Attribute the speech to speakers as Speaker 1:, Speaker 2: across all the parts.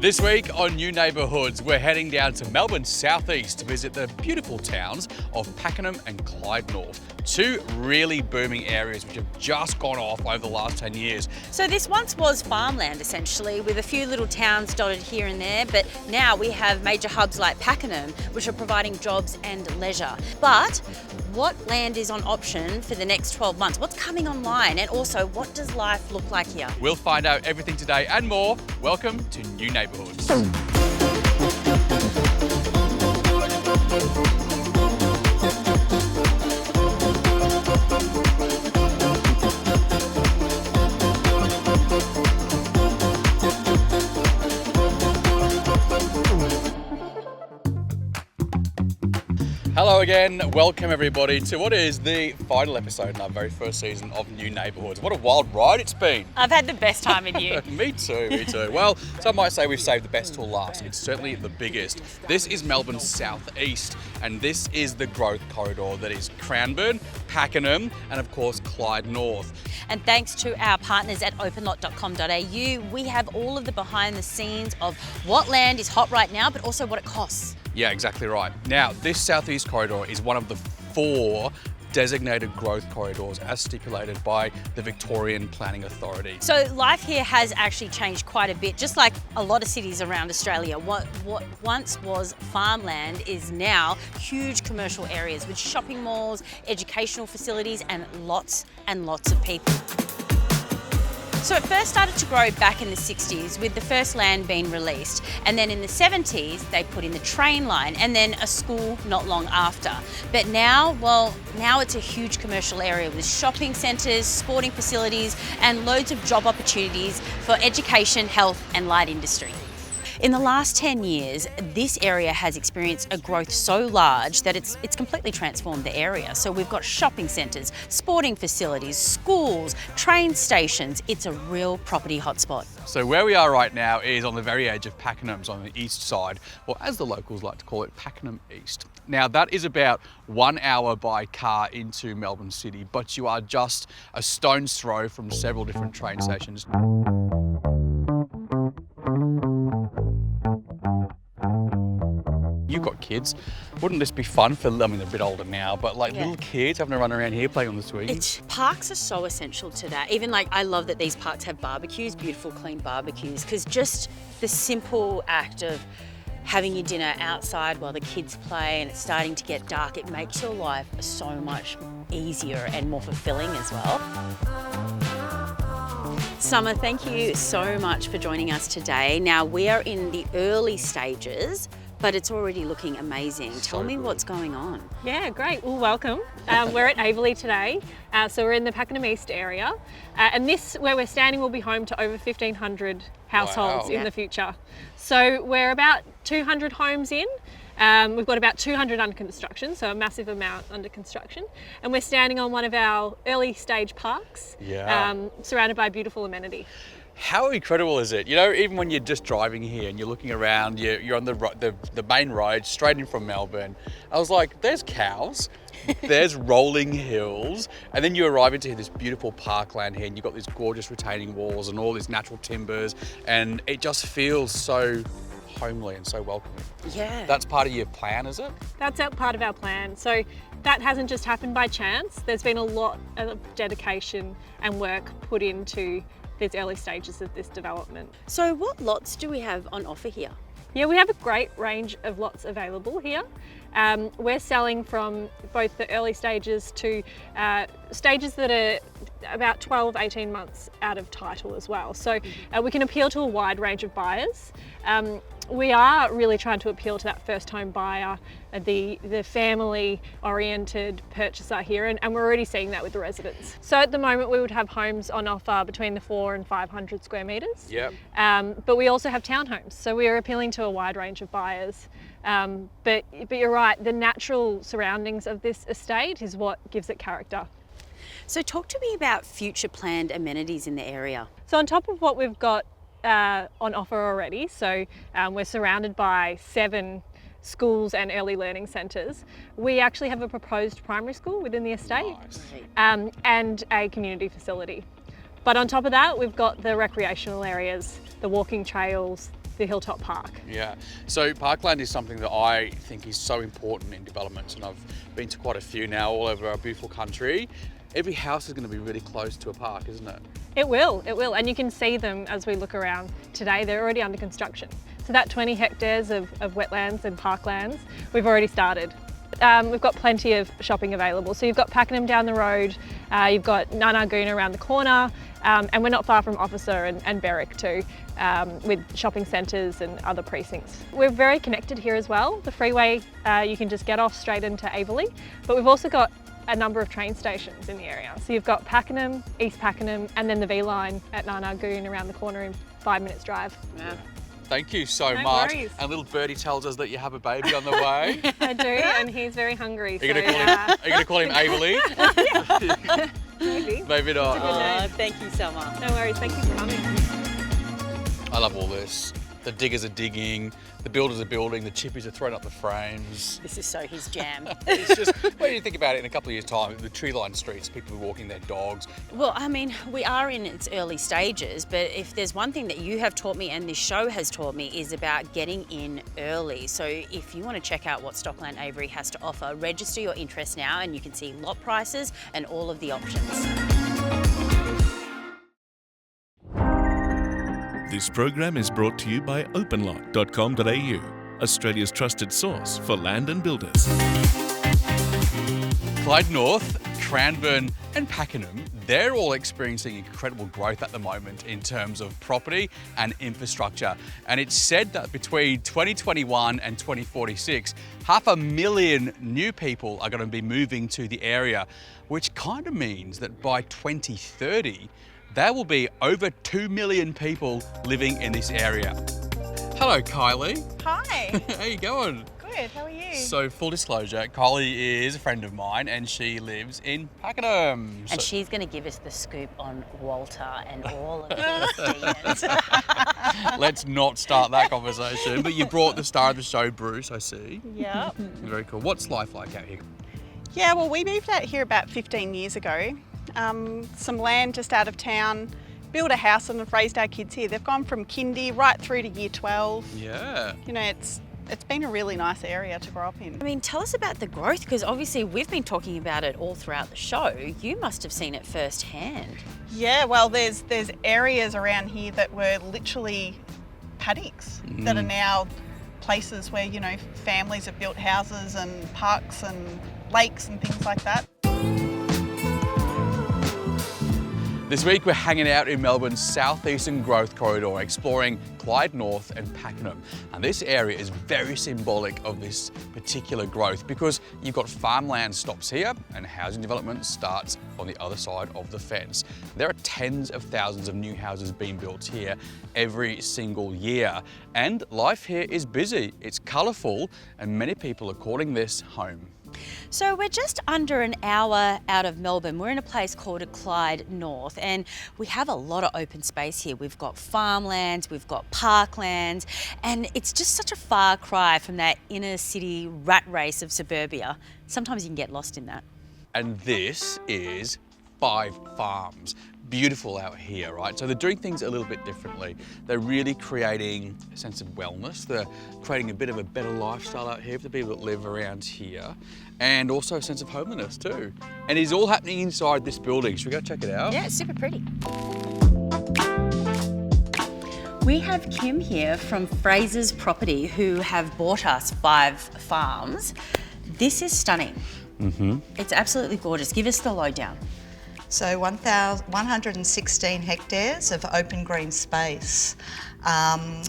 Speaker 1: This week on New Neighbourhoods, we're heading down to Melbourne's southeast to visit the beautiful towns of Pakenham and Clyde North. Two really booming areas which have just gone off over the last 10 years.
Speaker 2: So this once was farmland essentially, with a few little towns dotted here and there, but now we have major hubs like Pakenham which are providing jobs and leisure. But what land is on option for the next 12 months? What's coming online? And also, what does life look like here?
Speaker 1: We'll find out everything today and more. Welcome to New Neighbourhoods. Hello again, welcome everybody to what is the final episode in our very first season of New Neighbourhoods. What a wild ride it's been.
Speaker 2: I've had the best time in you.
Speaker 1: Me too. Well, some might say we've saved the best till last. It's certainly the biggest. This is Melbourne's southeast, and this is the growth corridor that is Cranbourne, Pakenham, and of course Clyde North.
Speaker 2: And thanks to our partners at OpenLot.com.au, we have all of the behind the scenes of what land is hot right now, but also what it costs.
Speaker 1: Yeah, exactly right. Now, this southeast corridor is one of the 4 designated growth corridors as stipulated by the Victorian Planning Authority.
Speaker 2: So life here has actually changed quite a bit, just like a lot of cities around Australia. What once was farmland is now huge commercial areas with shopping malls, educational facilities, and lots of people. So it first started to grow back in the 60s with the first land being released, and then in the 70s they put in the train line and then a school not long after. But now it's a huge commercial area with shopping centres, sporting facilities and loads of job opportunities for education, health and light industry. In the last 10 years, this area has experienced a growth so large that it's completely transformed the area. So we've got shopping centres, sporting facilities, schools, train stations. It's a real property hotspot.
Speaker 1: So where we are right now is on the very edge of Pakenham's on the east side, or as the locals like to call it, Pakenham East. Now that is about 1 hour by car into Melbourne City, but you are just a stone's throw from several different train stations. You've got kids. Wouldn't this be fun for, they're a bit older now, but little kids having to run around here playing on the swings?
Speaker 2: Parks are so essential to that. Even I love that these parks have barbecues, beautiful clean barbecues, because just the simple act of having your dinner outside while the kids play and it's starting to get dark, it makes your life so much easier and more fulfilling as well. Summer, thank you so much for joining us today. Now we are in the early stages, but it's already looking amazing. Tell me what's going on.
Speaker 3: Yeah, great. Well, welcome. We're at Averley today. So we're in the Pakenham East area. And this, where we're standing, will be home to over 1,500 households in the future. So we're about 200 homes in. We've got about 200 under construction, so a massive amount under construction. And we're standing on one of our early stage parks, surrounded by beautiful amenity.
Speaker 1: How incredible is it? You know, even when you're just driving here and you're looking around, you're on the main road straight in from Melbourne. I was like, there's cows, there's rolling hills, and then you arrive into this beautiful parkland here and you've got these gorgeous retaining walls and all these natural timbers, and it just feels so homely and so welcoming.
Speaker 2: Yeah.
Speaker 1: That's part of your plan, is it?
Speaker 3: That's part of our plan. So that hasn't just happened by chance. There's been a lot of dedication and work put into these early stages of this development.
Speaker 2: So what lots do we have on offer here?
Speaker 3: Yeah, we have a great range of lots available here. We're selling from both the early stages to stages that are about 12, 18 months out of title as well. So we can appeal to a wide range of buyers. We are really trying to appeal to that first home buyer, the family oriented purchaser here, and we're already seeing that with the residents. So at the moment we would have homes on offer between the 400 and 500 square metres.
Speaker 1: Yep.
Speaker 3: But we also have townhomes, so we are appealing to a wide range of buyers. But you're right, the natural surroundings of this estate is what gives it character.
Speaker 2: So talk to me about future planned amenities in the area.
Speaker 3: So on top of what we've got on offer already, so we're surrounded by 7 schools and early learning centres. We actually have a proposed primary school within the estate.
Speaker 1: Nice.
Speaker 3: And a community facility. But on top of that, we've got the recreational areas, the walking trails, the Hilltop Park.
Speaker 1: Yeah, so parkland is something that I think is so important in developments, and I've been to quite a few now all over our beautiful country. Every house is going to be really close to a park, isn't it?
Speaker 3: It will, and you can see them as we look around today. They're already under construction. So that 20 hectares of wetlands and parklands, we've already started. We've got plenty of shopping available. So you've got Pakenham down the road, you've got Goon around the corner, and we're not far from Officer and Berwick too, with shopping centres and other precincts. We're very connected here as well. The freeway, you can just get off straight into Averley, but we've also got a number of train stations in the area. So you've got Pakenham, East Pakenham, and then the V line at Goon around the corner in 5 minutes drive.
Speaker 2: Yeah.
Speaker 1: Thank you so
Speaker 3: No
Speaker 1: much.
Speaker 3: worries.
Speaker 1: And little birdie tells us that you have a baby on the way.
Speaker 3: I do, and he's very hungry.
Speaker 1: Are you going to call him Averley?
Speaker 3: Maybe.
Speaker 1: Maybe not.
Speaker 2: Oh, thank you so much.
Speaker 3: No worries, thank you for coming.
Speaker 1: I love all this. The diggers are digging, the builders are building, the chippies are throwing up the frames.
Speaker 2: This is so his jam.
Speaker 1: It's just, when you think about it, in a couple of years' time, the tree-lined streets, people are walking their dogs.
Speaker 2: Well, I mean, we are in its early stages, but if there's one thing that you have taught me and this show has taught me is about getting in early. So if you want to check out what Stockland Avery has to offer, register your interest now and you can see lot prices and all of the options.
Speaker 4: This program is brought to you by OpenLot.com.au, Australia's trusted source for land and builders.
Speaker 1: Clyde North, Cranbourne and Pakenham, they're all experiencing incredible growth at the moment in terms of property and infrastructure. And it's said that between 2021 and 2046, 500,000 new people are going to be moving to the area, which kind of means that by 2030, there will be over 2 million people living in this area. Hello, Kylie.
Speaker 5: Hi.
Speaker 1: How you going?
Speaker 5: Good, how are you?
Speaker 1: So, full disclosure, Kylie is a friend of mine and she lives in Pakenham.
Speaker 2: And she's going to give us the scoop on Walter and all of his demons.
Speaker 1: Let's not start that conversation. But you brought the star of the show, Bruce, I see.
Speaker 5: Yep.
Speaker 1: Very cool. What's life like out here?
Speaker 5: Yeah, well, we moved out here about 15 years ago. Some land just out of town, built a house and have raised our kids here. They've gone from kindy right through to year 12.
Speaker 1: Yeah.
Speaker 5: You know, it's been a really nice area to grow up in.
Speaker 2: I mean, tell us about the growth, because obviously we've been talking about it all throughout the show. You must have seen it firsthand.
Speaker 5: Yeah, well, there's areas around here that were literally paddocks that are now places where, you know, families have built houses and parks and lakes and things like that.
Speaker 1: This week we're hanging out in Melbourne's southeastern growth corridor, exploring Clyde North and Pakenham. And this area is very symbolic of this particular growth because you've got farmland stops here and housing development starts on the other side of the fence. There are tens of thousands of new houses being built here every single year. And life here is busy, it's colourful, and many people are calling this home.
Speaker 2: So we're just under an hour out of Melbourne. We're in a place called Clyde North and we have a lot of open space here. We've got farmlands, we've got parklands, and it's just such a far cry from that inner city rat race of suburbia. Sometimes you can get lost in that.
Speaker 1: And this is 5 farms. Beautiful out here, right? So they're doing things a little bit differently. They're really creating a sense of wellness. They're creating a bit of a better lifestyle out here for the people that live around here, and also a sense of homeliness too. And it's all happening inside this building. Should we go check it out?
Speaker 2: Yeah, it's super pretty. We have Kim here from Fraser's Property who have bought us 5 farms. This is stunning. It's absolutely gorgeous. Give us the lowdown.
Speaker 6: So 116 hectares of open green space.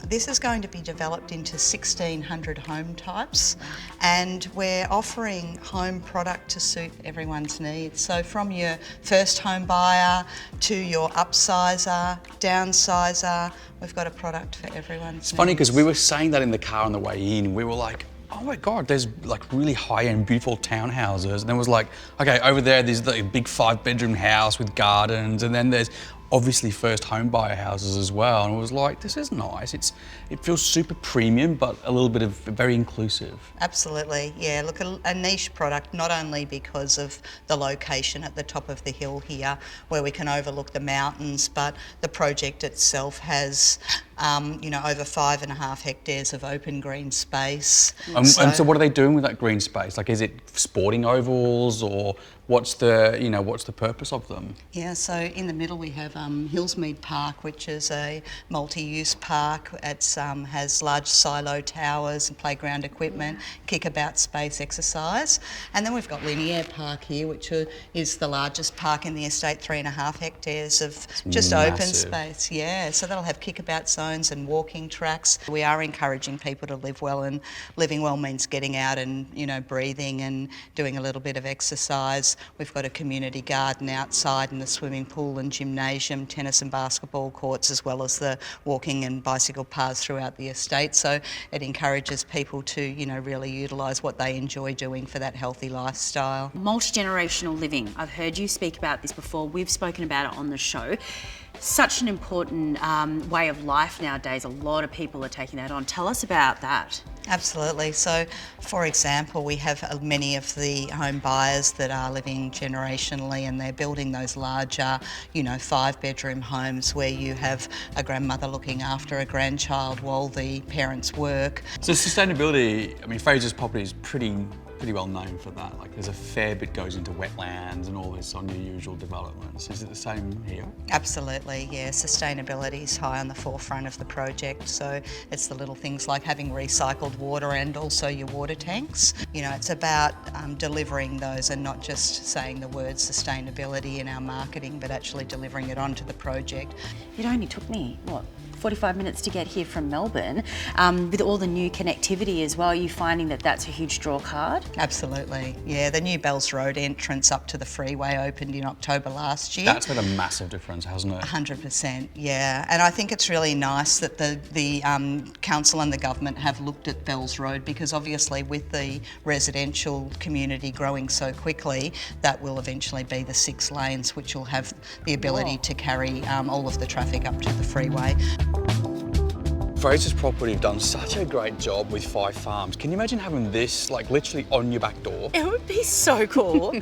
Speaker 6: This is going to be developed into 1,600 home types, and we're offering home product to suit everyone's needs. So from your first home buyer to your upsizer, downsizer, we've got a product for everyone's needs.
Speaker 1: It's funny because we were saying that in the car on the way in. We were like, oh my God, there's like really high-end, beautiful townhouses. And then it was like, okay, over there, there's like a big 5-bedroom house with gardens. And then there's obviously first home buyer houses as well, and I was like, this is nice. It feels super premium, but a little bit of very inclusive.
Speaker 6: Absolutely, yeah. Look, a niche product, not only because of the location at the top of the hill here, where we can overlook the mountains, but the project itself has, over 5.5 hectares of open green space.
Speaker 1: And so what are they doing with that green space? Like, is it sporting ovals, or what's the purpose of them?
Speaker 6: Yeah, so in the middle we have Hillsmead Park, which is a multi-use park. It has large silo towers and playground equipment, kickabout space, exercise. And then we've got Linear Park here, which is the largest park in the estate, 3.5 hectares of just open space. Yeah, so that'll have kickabout zones and walking tracks. We are encouraging people to live well, and living well means getting out and, breathing and doing a little bit of exercise. We've got a community garden outside and a swimming pool and gymnasium, tennis and basketball courts, as well as the walking and bicycle paths throughout the estate. So it encourages people to, really utilise what they enjoy doing for that healthy lifestyle.
Speaker 2: Multi-generational living. I've heard you speak about this before. We've spoken about it on the show. Such an important way of life nowadays. A lot of people are taking that on. Tell us about that.
Speaker 6: Absolutely. So, for example, we have many of the home buyers that are living generationally, and they're building those larger, 5-bedroom homes where you have a grandmother looking after a grandchild while the parents work.
Speaker 1: So sustainability, Fraser's property is pretty well known for that. Like, there's a fair bit goes into wetlands and all this on your usual developments. Is it the same here?
Speaker 6: Absolutely, yeah. Sustainability is high on the forefront of the project. So it's the little things like having recycled water and also your water tanks. It's about delivering those and not just saying the word sustainability in our marketing, but actually delivering it onto the project.
Speaker 2: It only took me, 45 minutes to get here from Melbourne. With all the new connectivity as well, are you finding that that's a huge draw card?
Speaker 6: Absolutely, yeah. The new Bells Road entrance up to the freeway opened in October last year.
Speaker 1: That's made a massive difference, hasn't it?
Speaker 6: 100%, yeah. And I think it's really nice that the council and the government have looked at Bells Road, because obviously with the residential community growing so quickly, that will eventually be the 6 lanes, which will have the ability to carry all of the traffic up to the freeway.
Speaker 1: Fraser's property have done such a great job with 5 farms. Can you imagine having this literally on your back door?
Speaker 2: It would be so cool.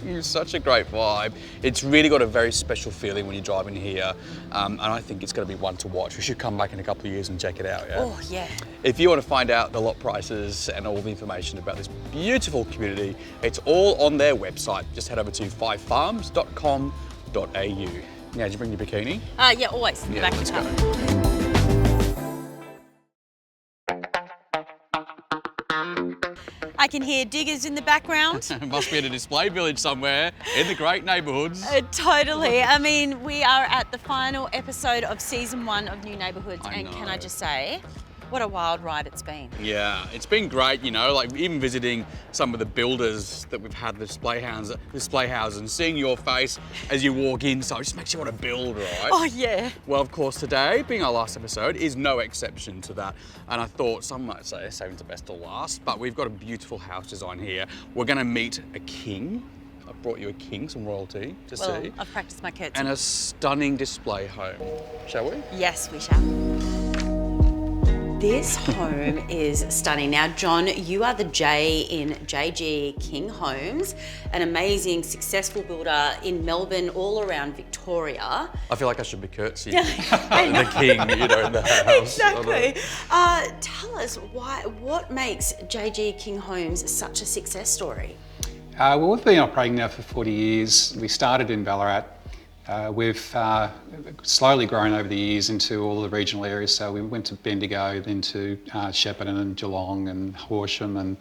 Speaker 1: It's such a great vibe. It's really got a very special feeling when you're driving here, and I think it's going to be one to watch. We should come back in a couple of years and check it out. Yeah?
Speaker 2: Oh yeah.
Speaker 1: If you want to find out the lot prices and all the information about this beautiful community, it's all on their website. Just head over to 5farms.com.au. Now, did you bring your bikini?
Speaker 2: Yeah, always.
Speaker 1: Yeah,
Speaker 2: Back
Speaker 1: let's
Speaker 2: in time.
Speaker 1: go.
Speaker 2: I can hear diggers in the background.
Speaker 1: It must be at a display village somewhere in the great neighbourhoods.
Speaker 2: Totally. We are at the final episode of season 1 of New Neighbourhoods, and can I just say, what a wild ride it's been.
Speaker 1: Yeah, it's been great, like even visiting some of the builders that we've had the display houses and seeing your face as you walk in, so it just makes you want to build, right?
Speaker 2: Oh yeah.
Speaker 1: Well, of course, today, being our last episode, is no exception to that. And I thought some might say saving the best till last, but we've got a beautiful house design here. We're going to meet a king. I've brought you a king, some royalty to see.
Speaker 2: I've practiced my curtsy.
Speaker 1: And a stunning display home. Shall we?
Speaker 2: Yes, we shall. This home is stunning. Now, John, you are the J in JG King Homes, an amazing, successful builder in Melbourne, all around Victoria.
Speaker 1: I feel like I should be curtsying the king, in the house.
Speaker 2: Exactly. Tell us what makes JG King Homes such a success story?
Speaker 7: Well, we've been operating now for 40 years. We started in Ballarat. We've slowly grown over the years into all the regional areas. So we went to Bendigo, then to Shepparton and Geelong and Horsham and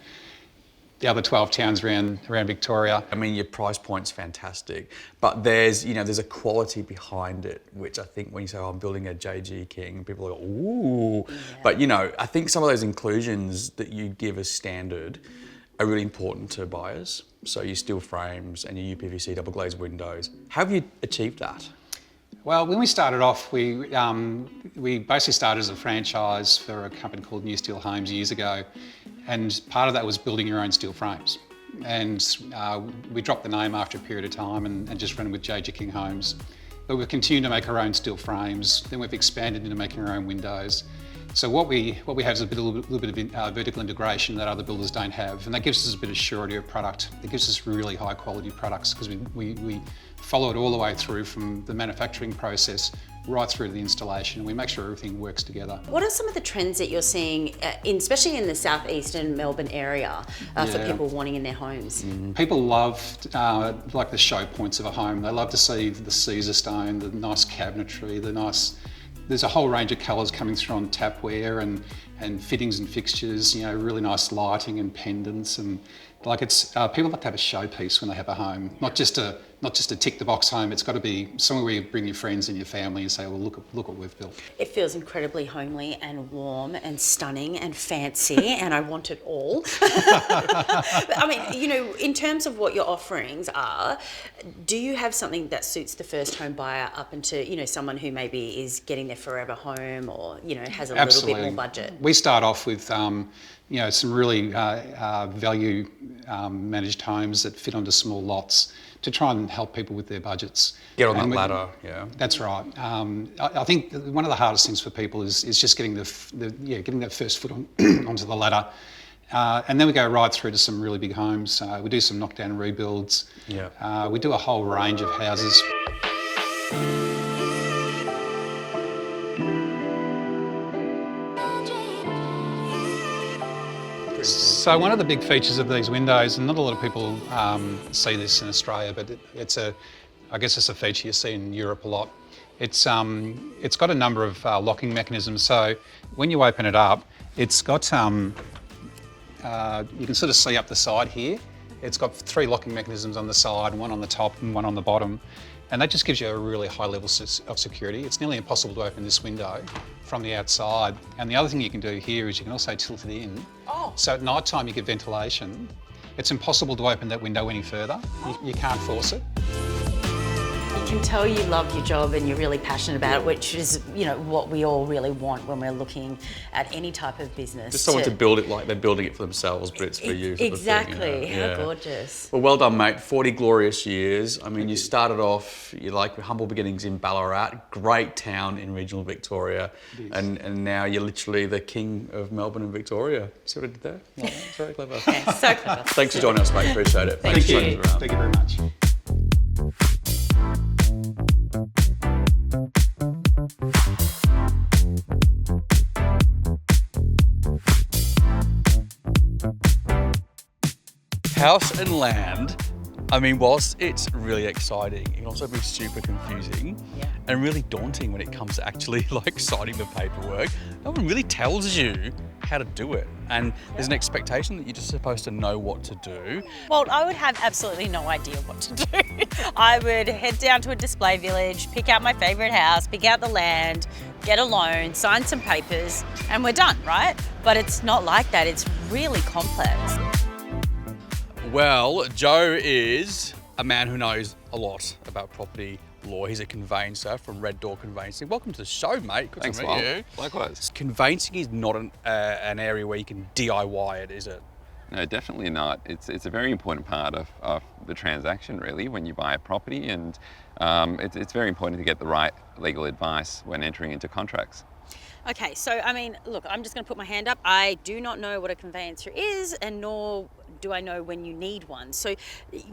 Speaker 7: the other 12 towns around Victoria.
Speaker 1: Your price point's fantastic, but there's a quality behind it, which I think when you say, I'm building a JG King, people go, ooh. Yeah. But I think some of those inclusions that you give as standard are really important to buyers. So your steel frames and your UPVC double glazed windows. How have you achieved that?
Speaker 7: Well, when we started off, we basically started as a franchise for a company called New Steel Homes years ago, and part of that was building your own steel frames. And we dropped the name after a period of time and just ran with JG King Homes. but we've continued to make our own steel frames. Then we've expanded into making our own windows. So what we have is a little bit of vertical integration that other builders don't have, and that gives us a bit of surety of product. It gives us really high quality products because we follow it all the way through from the manufacturing process right through to the installation, and we make sure everything works together.
Speaker 2: What are some of the trends that you're seeing, especially in the southeastern Melbourne area, for people wanting in their homes?
Speaker 7: People love like the show points of a home. They love to see the Caesar stone, the nice cabinetry, there's a whole range of colours coming through on tapware and fittings and fixtures, really nice lighting and pendants, and like people like to have a showpiece when they have a home, not just a tick the box home. It's got to be somewhere where you bring your friends and your family and say, well, look what we've built.
Speaker 2: It feels incredibly homely and warm and stunning and fancy, and I want it all. I mean, in terms of what your offerings are, do you have something that suits the first home buyer up into, someone who maybe is getting their forever home or, has a
Speaker 7: Absolutely.
Speaker 2: little bit more budget?
Speaker 7: We start off with, some really value managed homes that fit onto small lots to try and help people with their budgets.
Speaker 1: Get on that ladder, yeah.
Speaker 7: That's right. I think one of the hardest things for people is just getting getting that first foot onto the ladder. And then we go right through to some really big homes. We do some knockdown rebuilds.
Speaker 1: Yeah.
Speaker 7: We do a whole range of houses. So one of the big features of these windows, and not a lot of people see this in Australia, but I guess it's a feature you see in Europe a lot. It's got a number of locking mechanisms. So when you open it up, it's got you can sort of see up the side here. It's got 3 locking mechanisms on the side, one on the top and one on the bottom. And that just gives you a really high level of security. It's nearly impossible to open this window from the outside. And the other thing you can do here is you can also tilt it in. Oh. So at night time you get ventilation. It's impossible to open that window any further. You can't force it.
Speaker 2: You can tell you love your job and you're really passionate about it, which is, what we all really want when we're looking at any type of business.
Speaker 1: Just someone to build it like they're building it for themselves, but it's for you.
Speaker 2: Exactly. How gorgeous.
Speaker 1: Well, well done, mate. 40 glorious years. I mean, you started off, humble beginnings in Ballarat, great town in regional Victoria, and now you're literally the king of Melbourne and Victoria. See what I did there? Well, that's very clever.
Speaker 2: Yeah, so clever.
Speaker 1: Thanks for joining us, mate. Appreciate it.
Speaker 7: Thank you. Thank you very much.
Speaker 1: House and land, I mean, whilst it's really exciting, it can also be super confusing and really daunting when it comes to actually signing the paperwork. No one really tells you how to do it, and there's an expectation that you're just supposed to know what to do.
Speaker 2: Well, I would have absolutely no idea what to do. I would head down to a display village, pick out my favourite house, pick out the land, get a loan, sign some papers, and we're done, right? But it's not like that. It's really complex.
Speaker 1: Well, Joe is a man who knows a lot about property law. He's a conveyancer from Door Conveyancing. Welcome to the show, mate. Good
Speaker 8: Thanks,
Speaker 1: to meet
Speaker 8: Walt.
Speaker 1: you.
Speaker 8: Likewise.
Speaker 1: Conveyancing is not an area where you can DIY it, is it?
Speaker 8: No, definitely not. It's a very important part of the transaction, really, when you buy a property, and it's very important to get the right legal advice when entering into contracts.
Speaker 2: Okay, so I mean, look, I'm just going to put my hand up. I do not know what a conveyancer is, and nor do I know when you need one. So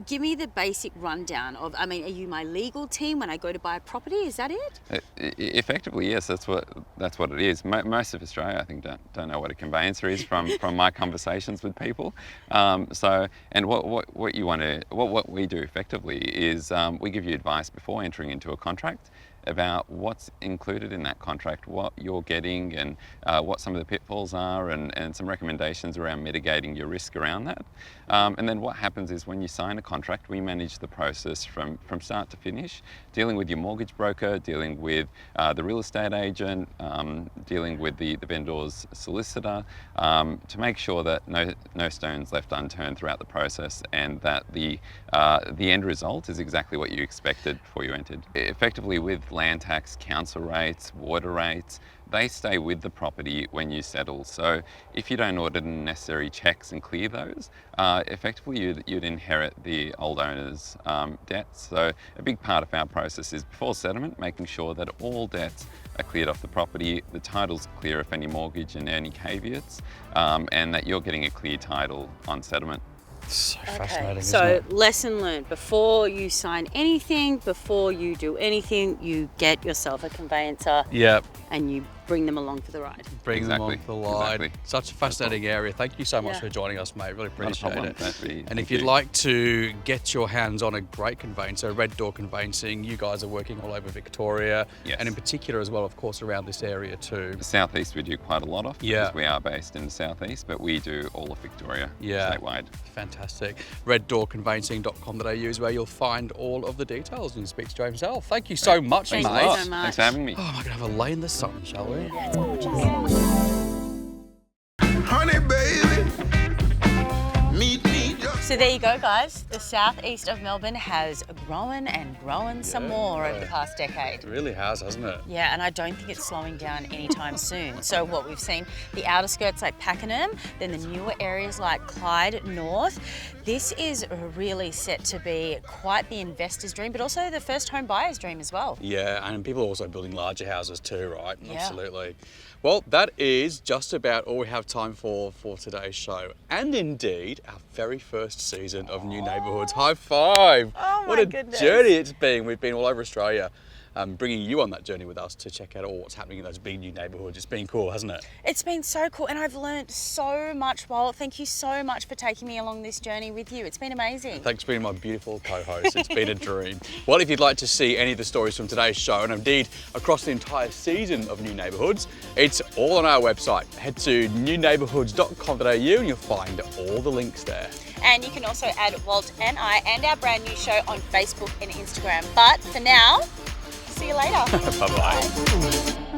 Speaker 2: give me the basic rundown of, are you my legal team when I go to buy a property? Is that it?
Speaker 8: Effectively, yes, that's what it is. Most of Australia, I think, don't know what a conveyancer is from my conversations with people. What we do effectively is we give you advice before entering into a contract about what's included in that contract, what you're getting, and what some of the pitfalls are, and some recommendations around mitigating your risk around that. And then what happens is when you sign a contract, we manage the process from start to finish, dealing with your mortgage broker, dealing with the real estate agent, dealing with the vendor's solicitor, to make sure that no stone's left unturned throughout the process, and that the end result is exactly what you expected before you entered. Effectively, with with land tax, council rates, water rates, they stay with the property when you settle. So if you don't order the necessary checks and clear those, effectively you'd inherit the old owner's debts. So a big part of our process is before settlement, making sure that all debts are cleared off the property, the title's clear of any mortgage and any caveats, and that you're getting a clear title on settlement.
Speaker 1: So fascinating,
Speaker 2: So
Speaker 1: isn't it?
Speaker 2: lesson learned, before you sign anything, before you do anything, you get yourself a conveyancer
Speaker 1: Yep.
Speaker 2: and you bring them along for the ride.
Speaker 1: Bring them
Speaker 8: Exactly,
Speaker 1: on for the ride.
Speaker 8: exactly.
Speaker 1: Such a fascinating area. Thank you so much
Speaker 2: Yeah.
Speaker 1: for joining us, mate. Really
Speaker 8: Not a
Speaker 1: appreciate
Speaker 8: problem.
Speaker 1: it.
Speaker 8: Thank
Speaker 1: And if
Speaker 8: you.
Speaker 1: you'd like to get your hands on a great conveyancer, Red Door Conveyancing, you guys are working all over Victoria,
Speaker 8: Yes.
Speaker 1: and in particular as well, of course, around this area too.
Speaker 8: The southeast we do quite a lot of,
Speaker 1: Yeah.
Speaker 8: because we are based in the southeast, but we do all of Victoria,
Speaker 1: Yeah.
Speaker 8: statewide.
Speaker 1: Fantastic. RedDoorConveyancing.com.au is where you'll find all of the details and speak to Joe himself. Thank you so much,
Speaker 2: Thank
Speaker 1: mate.
Speaker 2: you so much.
Speaker 8: Thanks for having me.
Speaker 1: Oh, am I going to have a lay in the sun, shall we?
Speaker 2: Yeah, it's gorgeous.
Speaker 9: Honey, baby, meet me just.
Speaker 2: So there you go, guys. The southeast of Melbourne has grown and grown some more over the past decade.
Speaker 1: It really has, hasn't it?
Speaker 2: Yeah, and I don't think it's slowing down anytime soon. So what we've seen, the outer skirts like Pakenham, then the newer areas like Clyde North. This is really set to be quite the investor's dream, but also the first home buyer's dream as well.
Speaker 1: Yeah, and people are also building larger houses too, right?
Speaker 2: Yeah.
Speaker 1: Absolutely. Well, that is just about all we have time for today's show. And indeed, our very first season of New Neighbourhoods. High five!
Speaker 2: Oh
Speaker 1: What
Speaker 2: my
Speaker 1: a
Speaker 2: goodness.
Speaker 1: journey it's been. We've been all over Australia, bringing you on that journey with us to check out all what's happening in those big new neighbourhoods. It's been cool, hasn't it?
Speaker 2: It's been so cool, and I've learned so much, Walt. Thank you so much for taking me along this journey with you. It's been amazing.
Speaker 1: Thanks for being my beautiful co-host. It's been a dream. Well, if you'd like to see any of the stories from today's show, and indeed across the entire season of New Neighbourhoods, it's all on our website. Head to newNeighbourhoods.com.au and you'll find all the links there.
Speaker 2: And you can also add Walt and I and our brand new show on Facebook and Instagram. But for now, see you later.
Speaker 1: Bye-bye.